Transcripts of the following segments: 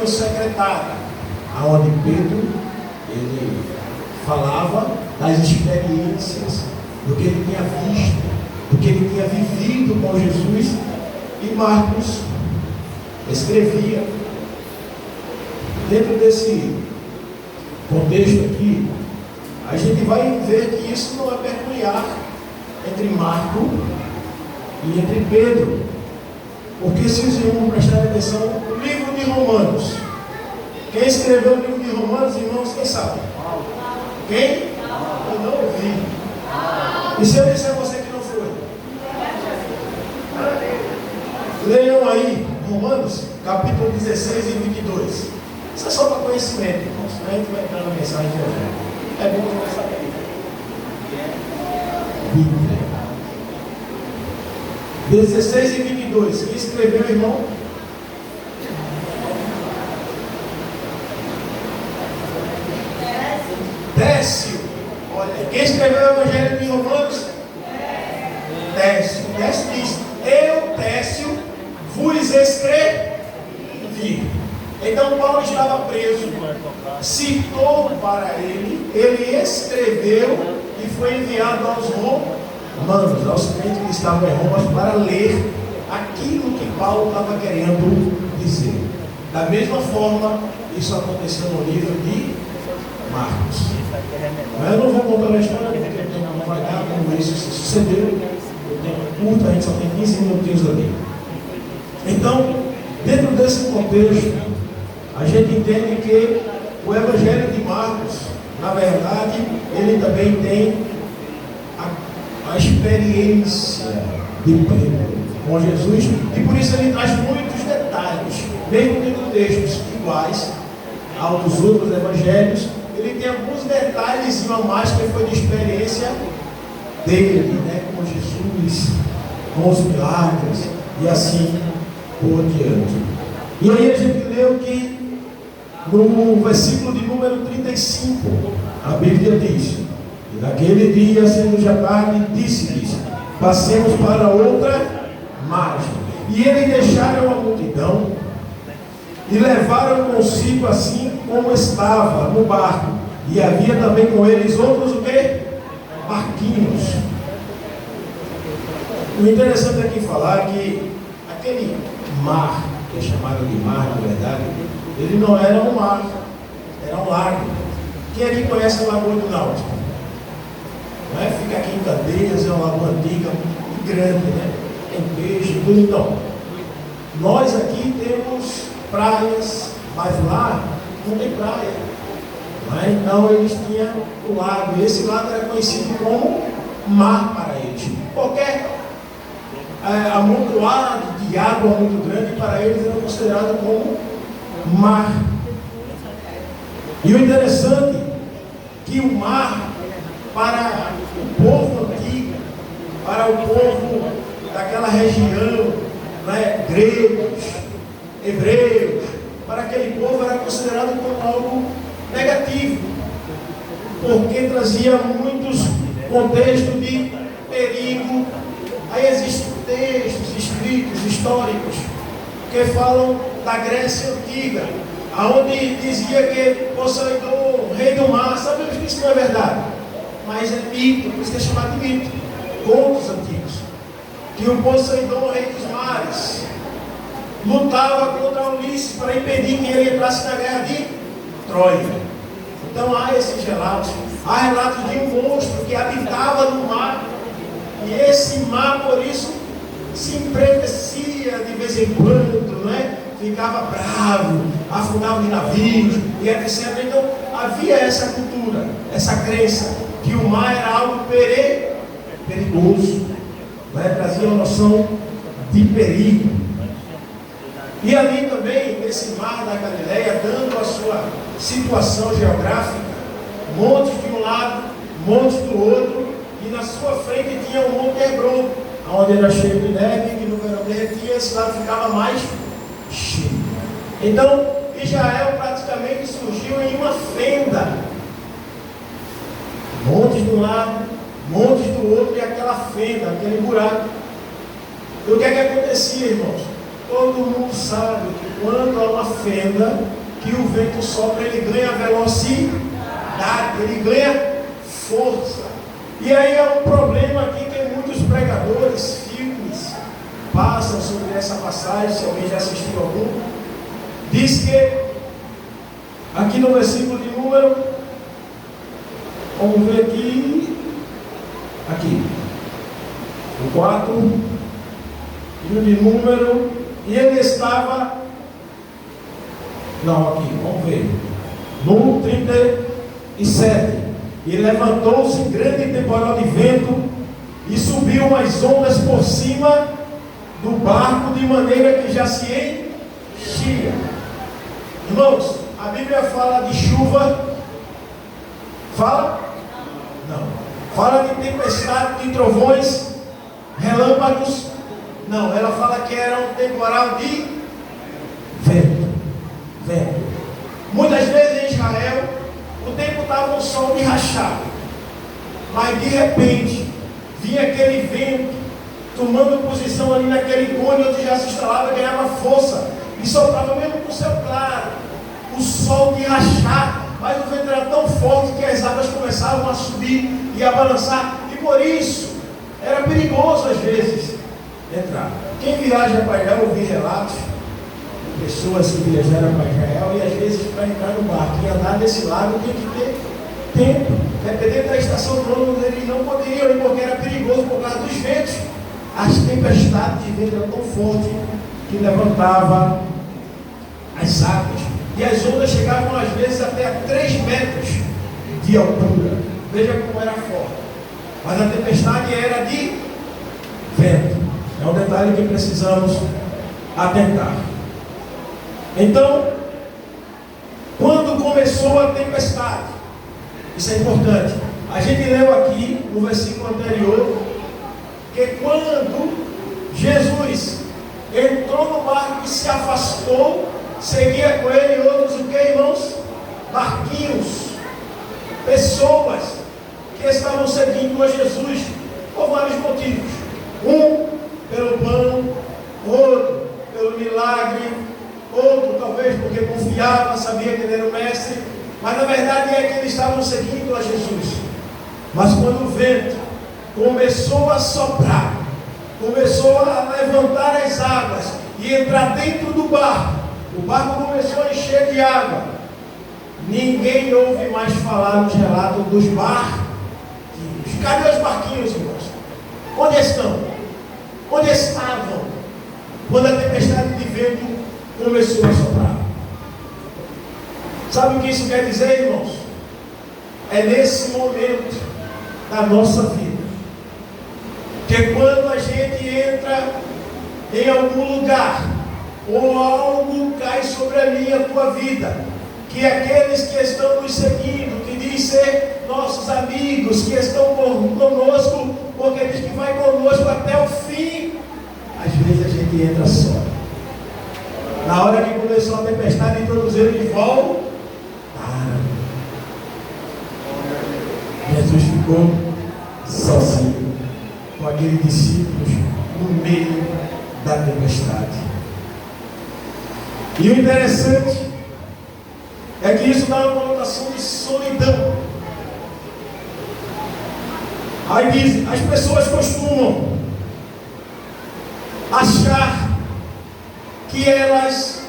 secretária, aonde Pedro ele falava das experiências, do que ele tinha visto, do que ele tinha vivido com Jesus, e Marcos escrevia. Dentro desse contexto aqui, a gente vai ver que isso não é peculiar entre Marco e entre Pedro. Porque se os irmãos prestarem atenção, o livro de Romanos, quem escreveu o livro de Romanos, irmãos, quem sabe? Quem? Eu não ouvi. E se eu disser a você que não foi? Leiam aí, Romanos, capítulo 16 e 22. Isso é só para conhecimento, irmãos. A gente vai entrar na mensagem de hoje. É bom começar a Bíblia. 16 e 22. Quem escreveu, irmão? Décio. Olha, quem escreveu o Evangelho de Romanos? Décio. Décio diz: eu, Décio, vos escrevi. Então Paulo estava preso, citou para ele escreveu e foi enviado aos romanos, aos crentes que estavam em Roma, para ler aquilo que Paulo estava querendo dizer. Da mesma forma, isso aconteceu no livro de Marcos. Mas eu não vou contar a história, porque o tempo não vai dar como isso se sucedeu. O tempo é curto, a gente só tem 15 minutinhos ali. Então, dentro desse contexto, a gente entende que o Evangelho de Marcos, na verdade, ele também tem a experiência de Pedro com Jesus, e por isso ele traz muitos detalhes, mesmo tendo textos iguais aos dos outros evangelhos. Ele tem alguns detalhes a mais que foi de experiência dele, né, com Jesus, com os milagres e assim por diante. E aí a gente leu que no versículo de número 35, a Bíblia diz: e naquele dia, sendo já tarde, disse-lhes: passemos para outra margem. E eles deixaram a multidão e levaram consigo assim como estava no barco. E havia também com eles outros o quê? Barquinhos. O interessante aqui falar que aquele mar, que é chamado de mar, na verdade, ele não era um mar, era um lago. Quem aqui conhece a Lagoa do Náutico? Não é? Fica aqui em Candeias, é uma lagoa antiga, muito grande, né? Tem peixe, tudo. Então, nós aqui temos praias, mas lá não tem praia. Não é? Então eles tinham o lago, e esse lago era conhecido como mar para eles. Qualquer amontoado de água muito grande para eles era considerado como mar. E o interessante é que o mar, para o povo antigo, para o povo daquela região, né, gregos, hebreus, para aquele povo era considerado como algo negativo, porque trazia muitos contextos de perigo. Aí existem textos escritos, históricos, que falam da Grécia Antiga, aonde dizia que Poseidon, rei do mar, sabemos que isso não é verdade, mas é mito, por isso que é chamado de mito, contos antigos, que o Poseidon, rei dos mares, lutava contra Ulisses para impedir que ele entrasse na guerra de Troia. Então há esses relatos, há relatos de um monstro que habitava no mar, e esse mar, por isso, se embrevecia de vez em quando, né? Ficava bravo, afundava os navios e etc. Então havia essa cultura, essa crença que o mar era algo perigoso, né? Trazia uma noção de perigo. E ali também, nesse mar da Galileia, dando a sua situação geográfica, montes de um lado, montes do outro, e na sua frente tinha o Monte Hebron, onde era cheio de neve, e no verão derretia, esse lado ficava mais cheio. Então, Israel praticamente surgiu em uma fenda. Montes de um lado, montes do outro, e aquela fenda, aquele buraco. E o que é que acontecia, irmãos? Todo mundo sabe quando há uma fenda, que o vento sopra, ele ganha velocidade, ele ganha força. E aí é um problema aqui que muitos pregadores, filmes, passam sobre essa passagem, se alguém já assistiu algum. Diz que, aqui no versículo de número, vamos ver aqui, o 4, e o de número, e ele estava, não, aqui, vamos ver, no 37, e levantou-se grande temporal de vento, e subiu as ondas por cima do barco, de maneira que já se enchia. Irmãos, a Bíblia fala de chuva, fala? Não. Fala de tempestade, de trovões, relâmpagos? Não, ela fala que era um temporal de vento. Muitas vezes em Israel, o tempo estava um sol de rachar, mas de repente, vinha aquele vento, tomando posição ali naquele cone onde já se instalava, ganhava força, e soprava mesmo com o céu claro, o sol de rachar, mas o vento era tão forte que as águas começavam a subir e a balançar, e por isso, era perigoso às vezes entrar. Quem viaja para Israel, ouvi relatos de pessoas que viajaram para Israel, e às vezes para entrar no barco e andar nesse lago tem que ter tempo, dependendo da estação do ano, eles não poderiam ir porque era perigoso por causa dos ventos. As tempestades de vento eram tão fortes que levantava as águas, e as ondas chegavam às vezes até a 3 metros de altura. Veja como era forte, mas a tempestade era de vento. É um detalhe que precisamos atentar. Então, quando começou a tempestade, isso é importante, a gente leu aqui no versículo anterior que quando Jesus entrou no barco e se afastou, seguia com ele outros, o que, irmãos? Barquinhos, pessoas que estavam seguindo a Jesus por vários motivos. Um pelo pão, outro pelo milagre, outro talvez porque confiava, sabia que ele era o mestre, mas na verdade é que eles estavam seguindo a Jesus. Mas quando o vento começou a soprar, começou a levantar as águas e entrar dentro do barco, o barco começou a encher de água. Ninguém ouve mais falar nos relatos dos barquinhos. Cadê os barquinhos, irmãos? Onde estão? Onde estavam quando a tempestade de vento começou a soprar? Sabe o que isso quer dizer, irmãos? É nesse momento da nossa vida que quando a gente entra em algum lugar ou algo cai sobre a minha e a tua vida, que aqueles que estão nos seguindo, que diz ser nossos amigos, que estão conosco, porque diz que vai conosco até o fim, às vezes a gente entra só. Na hora que começou a tempestade, todos eles voltaram. Jesus ficou sozinho com aqueles discípulos no meio da tempestade. E o interessante é que isso dá uma conotação de solidão. Aí diz, as pessoas costumam achar que elas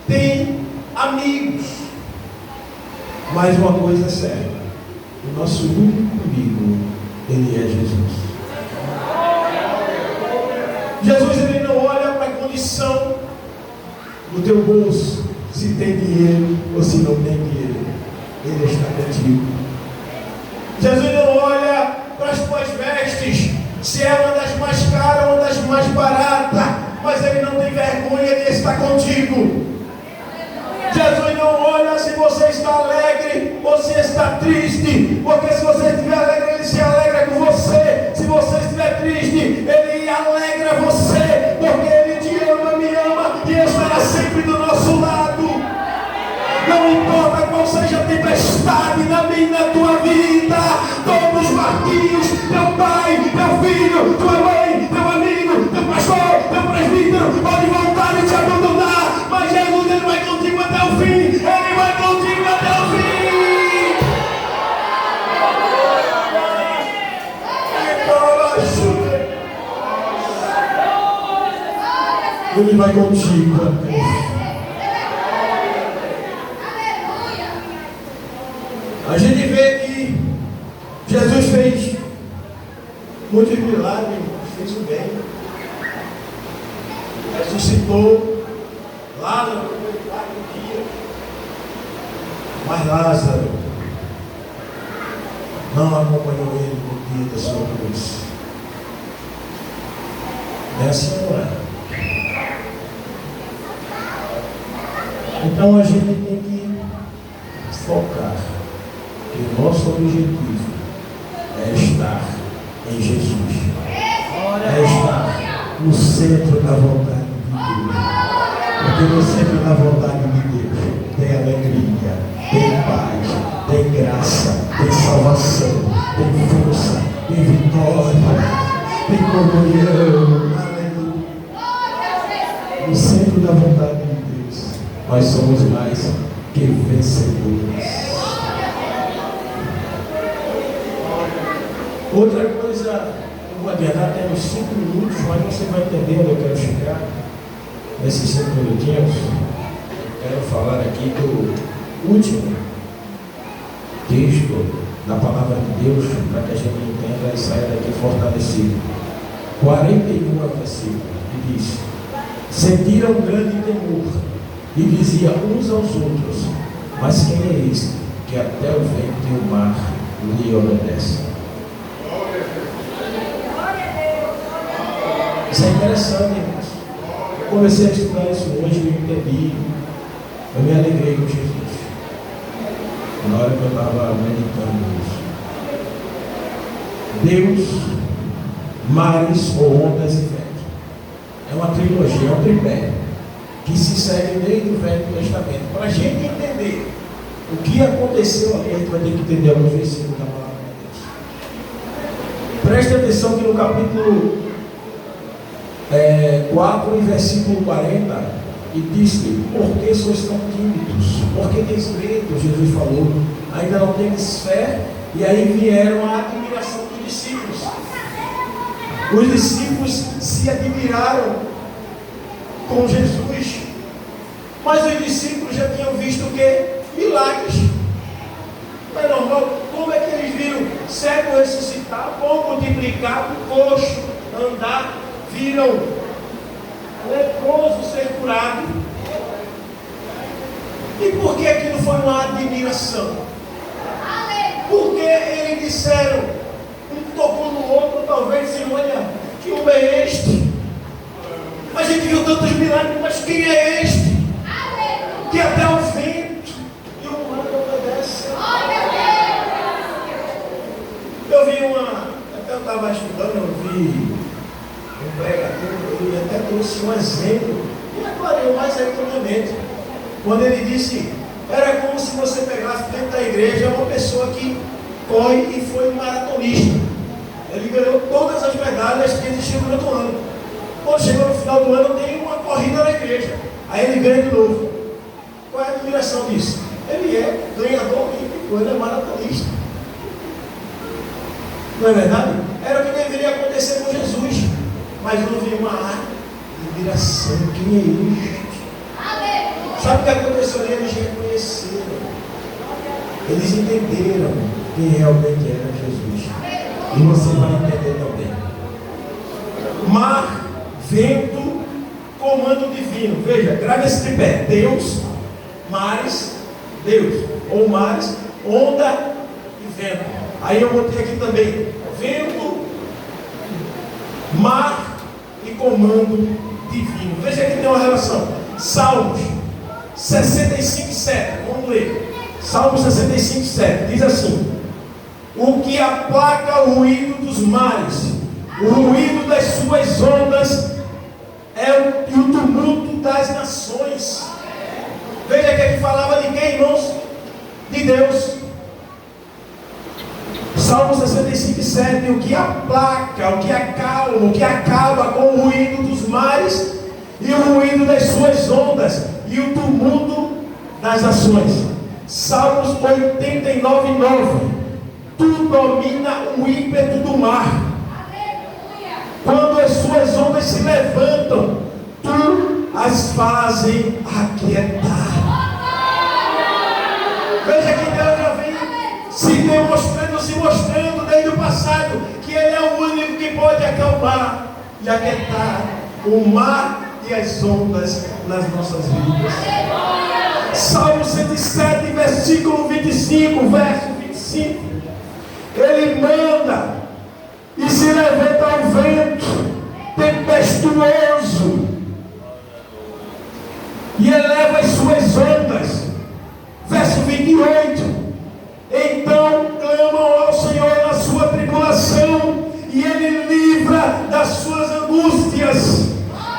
têm amigos, mas uma coisa é certa: o nosso único amigo, ele é Jesus. Jesus, ele não olha para a condição do teu bolso, se tem dinheiro ou se não tem dinheiro, ele está contigo. Jesus não olha para as tuas vestes, se é uma das mais caras ou uma das mais baratas, mas ele não tem vergonha de estar contigo. Jesus não olha se você está alegre ou se está triste, porque se você estiver alegre, ele se alegra com você. Se você estiver triste, ele alegra você, porque ele te ama, me ama e estará sempre do nosso lado. Não importa qual seja a tempestade na minha e na tua vida, todos os barquinhos, teu pai, teu filho, tua mãe, teu amigo, teu pastor, teu presbítero, pode voltar e te abandonar, mas Ele vai contigo. A gente vê que Jesus fez muitos milagres, fez o bem. Ressuscitou Lázaro no quarto dia. Mas Lázaro não acompanhou ele no dia da sua cruz. É assim, não é? Então a gente tem que focar que o nosso objetivo é estar em Jesus, é estar no centro da vontade de Deus, porque no centro da vontade de Deus tem alegria, tem paz, tem graça, tem salvação, tem força, tem vitória, tem comunhão. No centro da vontade de Deus nós somos mais que vencedores. Outra coisa, eu vou adiantar, temos 5 minutos, mas você vai entender onde eu quero chegar. Nesses 5 minutinhos, eu quero falar aqui do último texto da palavra de Deus, para que a gente entenda e saia daqui fortalecido. 41 versículo, que diz: sentiram um grande temor e diziam uns aos outros: mas quem é este que até o vento e o mar lhe obedecem? Isso é interessante, irmãos. Eu comecei a estudar isso hoje, eu entendi, eu me alegrei com Jesus na hora que eu estava meditando isso. Deus, mares ou ondas e vento. É uma trilogia, é um tripé que se segue desde o Velho Testamento. Para a gente entender o que aconteceu ali, a gente vai ter que entender alguns versículos da palavra de Deus. Preste atenção que no capítulo 4 e versículo 40, e disse: por que sois tão tímidos? Por que tens medo? Jesus falou: ainda não tens fé? E aí vieram a admiração dos discípulos. Os discípulos se admiraram com Jesus, mas os discípulos já tinham visto o quê? Milagres. Não é normal? Como é que eles viram cego ressuscitar, pão multiplicado, coxo andar, viram leproso ser curado? E por que aquilo foi uma admiração? Porque eles disseram, um tocou no outro, talvez se olha, que homem é este? A gente viu tantos milagres, mas quem é este? Que até o vento e o mar obedecem. Eu vi até eu estava estudando, eu vi um pregador, ele até trouxe um exemplo, e aclarou mais aí na minha mente, quando ele disse, era como se você pegasse dentro da igreja uma pessoa que corre e foi um maratonista. Ele ganhou todas as medalhas que existiam durante o ano. Quando chegou no final do ano, tem uma corrida na igreja. Aí ele ganha de novo. Qual é a admiração disso? Ele é ganhador olímpico, ele é maratonista. Não é verdade? Era o que deveria acontecer com Jesus. Mas houve uma admiração. Quem é este? Sabe o que aconteceu? Eles reconheceram. Eles entenderam quem realmente era Jesus. E você vai entender também. Mar, vento, comando divino. Veja, grave esse tripé. Deus, mares, Deus. Ou mares, onda e vento. Aí eu botei aqui também vento, mar e comando divino. Veja que tem uma relação. Salmos 65:7. Vamos ler. Salmos 65:7. Diz assim: o que aplaca o ruído dos mares, o ruído das suas ondas e o tumulto das nações. Veja que ele falava de quem, irmãos? De Deus. Salmo 65:7. O que aplaca, o que acalma, o que acaba com o ruído dos mares e o ruído das suas ondas e o tumulto das nações. Salmos 89:9. Tu domina o ímpeto do mar. Quando as suas ondas se levantam, tu as fazem aquietar. Veja que Deus já vem se mostrando desde o passado, que Ele é o único que pode acalmar e aquietar o mar e as ondas nas nossas vidas. Salmo 107, versículo 25, verso 25. Ele manda e se levanta ao vento tempestuoso e eleva as suas ondas. Verso 28. Então clamam ao Senhor na sua tribulação e Ele livra das suas angústias.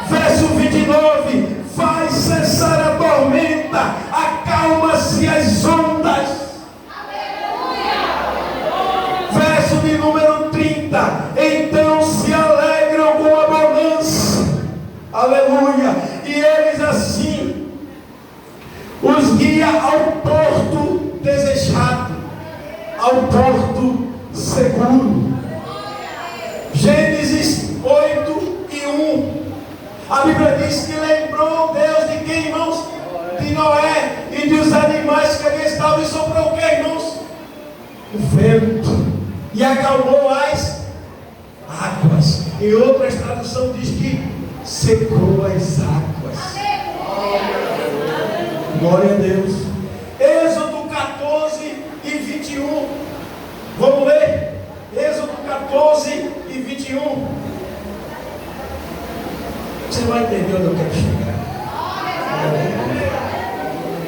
Verso 29. Faz cessar a tormenta, acalma-se as ondas. Verso de número 30. Então se alegram com a bonança. Aleluia. E eles assim os guia ao porto desejado, ao porto seguro. Gênesis 8 e 1. A Bíblia diz que lembrou Deus de quem, irmãos? De Noé e dos animais que ali estavam, e soprou o que, irmãos? O vento. E acalmou as águas. Em outras traduções diz que secou as águas. Glória a Deus. Êxodo 14 e 21. Vamos ler? Êxodo 14 e 21. Você vai entender onde eu quero chegar.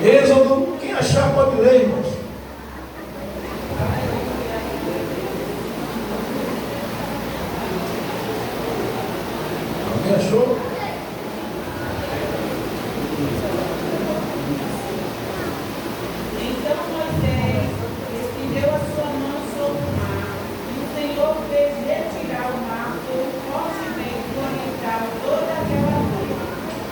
Êxodo, quem achar pode ler, irmãos. Alguém achou? Então Moisés estendeu a sua mão sobre o mar, e o Senhor fez retirar o mar por um forte vento oriental toda aquela noite.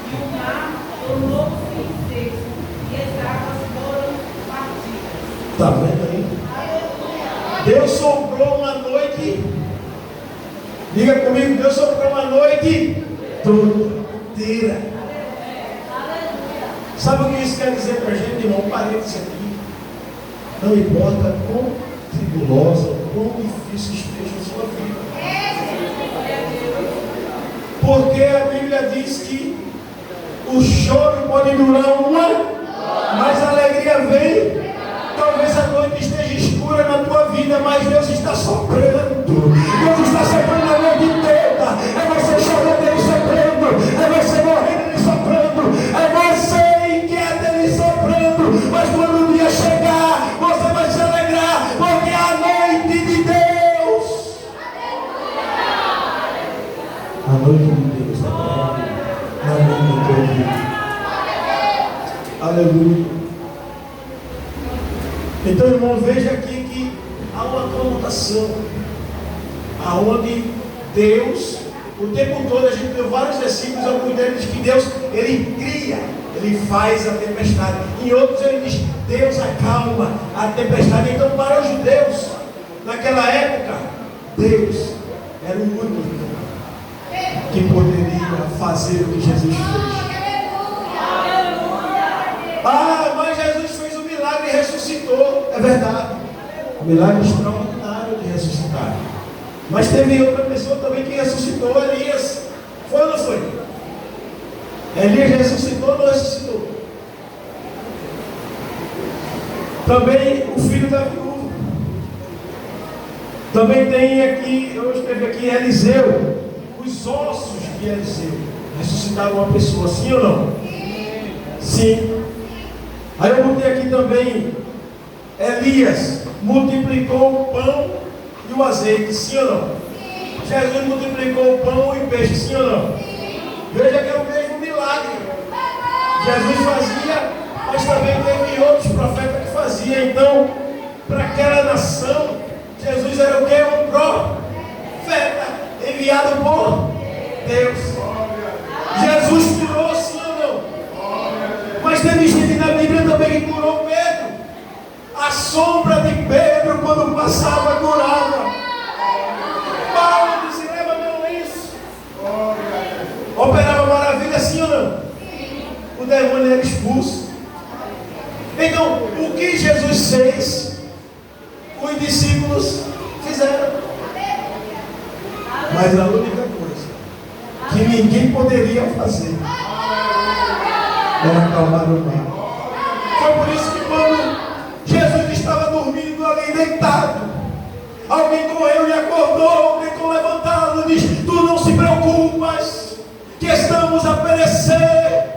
E o mar tornou-se seco, e as águas foram partidas. Está vendo aí? Deus soprou uma noite. Diga comigo, Deus soprou uma noite toda inteira. Sabe o que isso quer dizer para a gente, irmão? Parênteses aqui. Não importa quão tribulosa, quão difícil esteja a sua vida. Porque a Bíblia diz que o choro pode durar uma, mas a alegria vem. Talvez a noite esteja escura na tua vida, mas Deus está soprando. Deus está soprando a noite toda. É você chorando, Ele soprando. É você morrendo, Ele soprando. É você inquieto, Ele soprando. Mas quando o dia chegar, você vai se alegrar, porque é a noite de Deus. A noite de Deus. A noite de Deus. Aleluia. Então, irmão, veja aqui que há uma conotação aonde Deus, o tempo todo a gente deu vários versículos, alguns deles diz que Deus, Ele cria, Ele faz a tempestade. Em outros Ele diz, Deus acalma a tempestade. Então, para os judeus, naquela época, Deus era o único que poderia fazer o que Jesus fez. Ah, mas Jesus fez um milagre e ressuscitou. É verdade. Um milagre extraordinário de ressuscitar. Mas teve outra pessoa também que ressuscitou, Elias. Foi ou não foi? Elias ressuscitou ou não ressuscitou? Também o filho da viúva. Também tem aqui, eu escrevi aqui, Eliseu. Os ossos de Eliseu ressuscitaram uma pessoa, sim ou não? Sim. Aí eu botei aqui também, Elias multiplicou o pão e o azeite, sim ou não? Sim. Jesus multiplicou o pão e o peixe, sim ou não? Sim. Veja que é o mesmo milagre. Jesus fazia, mas também teve outros profetas que faziam. Então, para aquela nação, Jesus era o que? Um profeta enviado por Deus. Jesus curou, sim ou não? Mas teve gente na Bíblia também que curou Pedro. A sombra de Pedro, quando passava, curava. Paulo disse, leva meu lenço. Operava maravilha, sim demônio era expulso. Então, o que Jesus fez, os discípulos fizeram. Mas a única coisa que ninguém poderia fazer era acalmar o mar. Foi por isso que quando Jesus estava dormindo ali deitado, alguém correu e acordou, tentou levantá-lo, diz: tu não se preocupas, que estamos a perecer.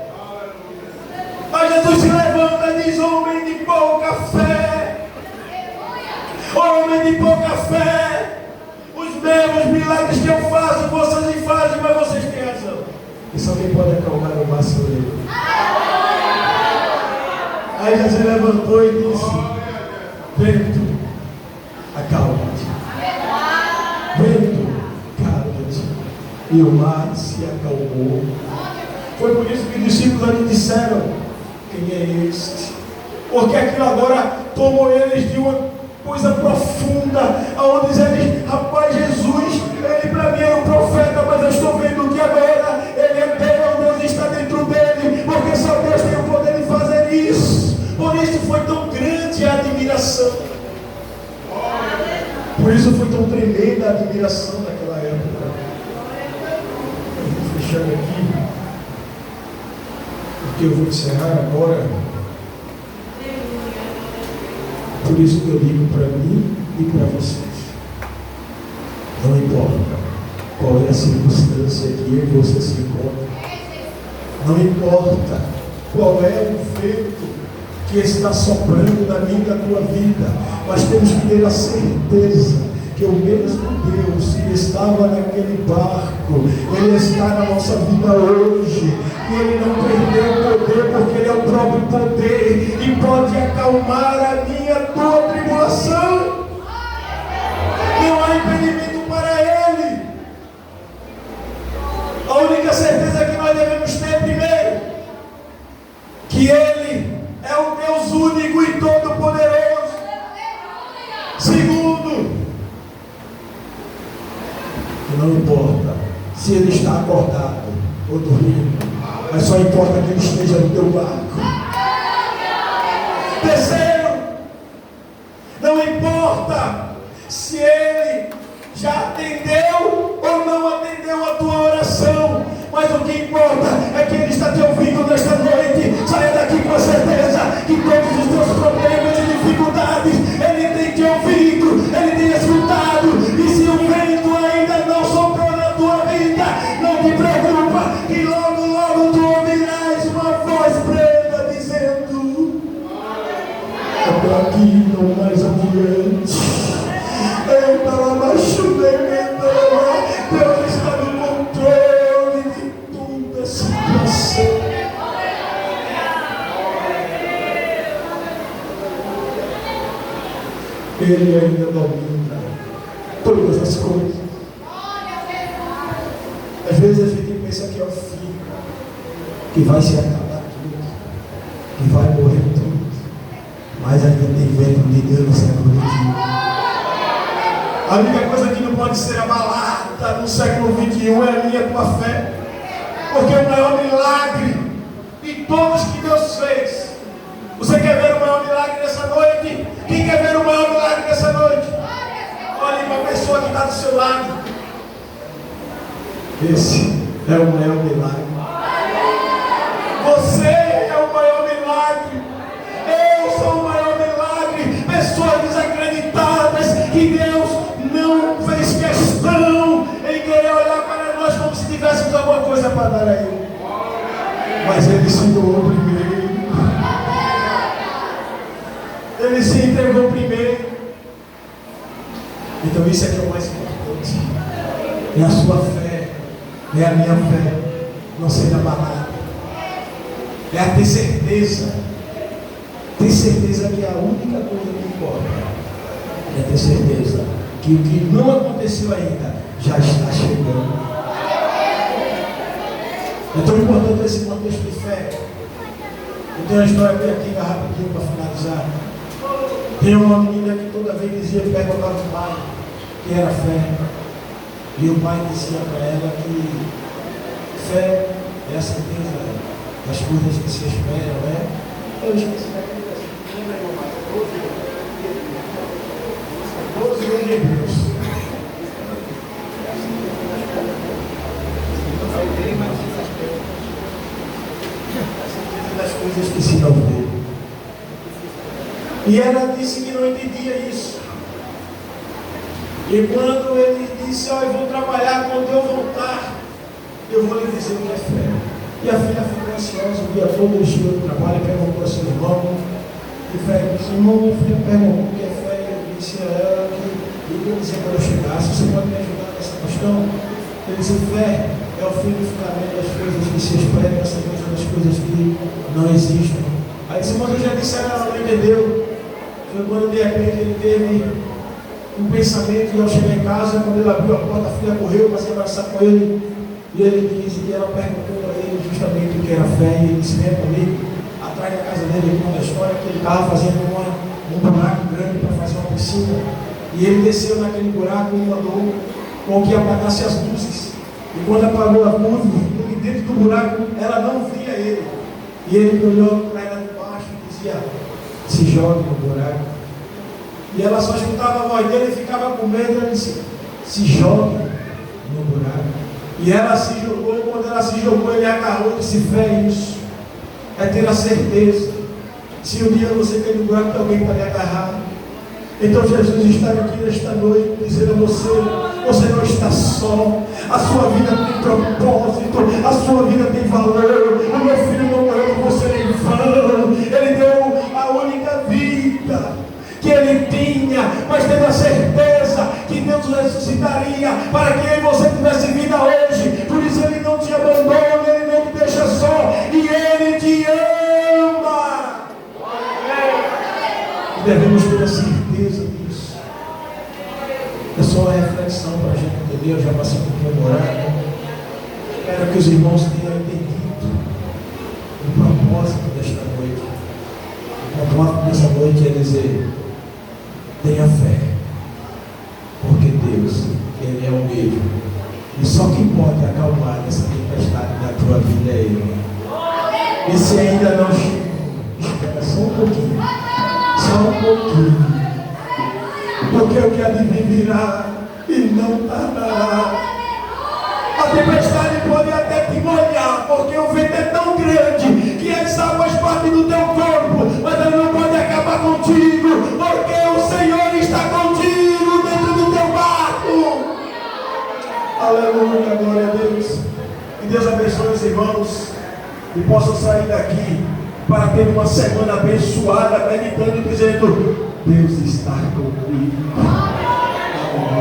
Mas Jesus se levanta e diz: homem de pouca fé, homem de pouca fé, os mesmos milagres que eu faço, vocês fazem, mas vocês têm razão. E só quem pode acalmar o mar sou eu. Aí Jesus levantou e disse: vento, acalma-te. Vento, calma-te. E o mar se acalmou. Foi por isso que os discípulos ali disseram: quem é este? Porque aquilo agora tomou eles de uma coisa profunda, aonde eles, rapaz, Jesus, ele para mim era um profeta, mas eu estou vendo que agora ele é Deus está dentro dele, porque só Deus tem o poder de fazer isso. Por isso foi tão grande a admiração. Por isso foi tão tremenda a admiração naquela época. Vou fechando aqui, porque eu vou encerrar agora. Por isso que eu digo para mim e para vocês: não importa qual é a circunstância que eu e você se encontram, não importa qual é o vento que está soprando na minha e na tua vida, mas temos que ter a certeza que o mesmo Deus que estava naquele barco, Ele está na nossa vida hoje, e Ele não perdeu o poder, porque Ele é o próprio poder, e pode acalmar a minha e a tua tribulação. Não há impedimento para Ele. A única certeza que nós devemos ter, primeiro, que Ele é o Deus único e todo-poderoso. Segundo, que não importa se ele está acordado ou dormindo, mas só importa que ele esteja no teu barco. Terceiro, não importa se ele já atendeu ou não atendeu a tua oração, mas o que importa é que ele está te ouvindo nesta noite. Saia daqui com a certeza que todos os teus problemas e dificuldades ele tem te ouvido, ele tem escutado. E se o vento ainda não soprou na tua vida, não te preocupa, que logo, logo tu ouvirás uma voz preta dizendo: é para aqui, não mais adiante. Eu estava abaixo Deus está no controle de toda a situação. Ele ainda domina todas as coisas. Às vezes a gente pensa que é o fim, que vai se acabar tudo, que vai morrer tudo, mas ainda tem vento de Deus no século XXI. A única coisa que não pode ser abalada no século XXI é a minha e a tua fé, porque o maior milagre de todos que Deus fez. Você quer ver o maior milagre nessa noite? Quem quer ver o maior milagre nessa noite? Olhe para a pessoa que está do seu lado. Esse é o maior milagre. Você é o maior milagre. Eu sou o maior milagre. Pessoas desacreditadas que Deus não fez questão em querer olhar para nós como se tivéssemos alguma coisa para dar a Ele. Mas Ele se doou primeiro. Ele se entregou primeiro. Então isso é que é o mais importante. É a sua fé, é a minha fé, não ser abalada. É a ter certeza que a única coisa que importa é ter certeza que o que não aconteceu ainda já está chegando. É tão importante esse contexto de fé. Eu tenho uma história bem aqui, rapidinho para finalizar. Tem uma menina que toda vez dizia, perguntava para o pai que era fé. E o pai dizia para ela que fé é a certeza das coisas que se esperam, né? Eu esqueci daquele versículo, lembra, irmão? 12 de Hebreus. Das coisas que se não vê. E ela disse que não entendia isso. E quando ele disse, eu vou trabalhar, quando eu voltar, eu vou lhe dizer o que é fé. E a filha ficou ansiosa o dia todo, ele chegou do trabalho e perguntou ao seu irmão, e fé, disse, irmão, minha filha perguntou o que é fé, e eu disse a ela que eu ia dizer quando eu chegasse, você pode me ajudar nessa questão? Ele disse, fé é o fim do fundamento das coisas que se esperam, essa coisa das coisas que não existem. Aí disse, mas eu já disse a ela, não entendeu? Foi quando de repente ele teve um pensamento, e ao chegar em casa, quando ele abriu a porta, a filha correu para se abraçar com ele, e ele disse, e ela perguntou a ele justamente o que era fé, e ele disse, vem comigo, atrás da casa dele, conta a história que ele estava fazendo um buraco grande para fazer uma piscina, e ele desceu naquele buraco e mandou com que apagasse as luzes, e quando apagou as luzes, ele dentro do buraco, ela não via ele, e ele olhou para ela de baixo e dizia, se jogue no buraco. E ela só escutava a voz dele e ficava com medo. Ele disse, se jogue no buraco. E ela se jogou. Quando ela se jogou, ele agarrou e disse, fé é isso. É ter a certeza. Se um dia você cair no buraco, tem alguém para lhe agarrar. Então Jesus está aqui nesta noite dizendo a você, você não está só. A sua vida tem propósito. A sua vida tem valor. O meu filho não morreu por você em vão. Ele deu a única vida que ele tinha, mas tendo a certeza que Deus ressuscitaria para que você tivesse vida hoje. Por isso ele não te abandona, ele não te deixa só, e ele te ama. E devemos ter a certeza disso. É só uma reflexão para a gente entender. Eu já passei por comemorar. Espero que os irmãos tenham entendido o propósito desta noite. O propósito dessa noite é dizer, tenha fé, porque Deus, Ele é o mesmo, e só quem pode acalmar essa tempestade da tua vida é Ele. E se ainda não chegou, espera só um pouquinho, porque o que há de vir virá e não tardará. A tempestade pode até te molhar, porque o vento é tão grande que as águas partem do teu corpo, mas ela não pode acabar contigo, porque o Senhor está contigo dentro do teu barco. Aleluia, glória a Deus. Que Deus abençoe os irmãos e possam sair daqui para ter uma semana abençoada, meditando e dizendo, Deus está comigo.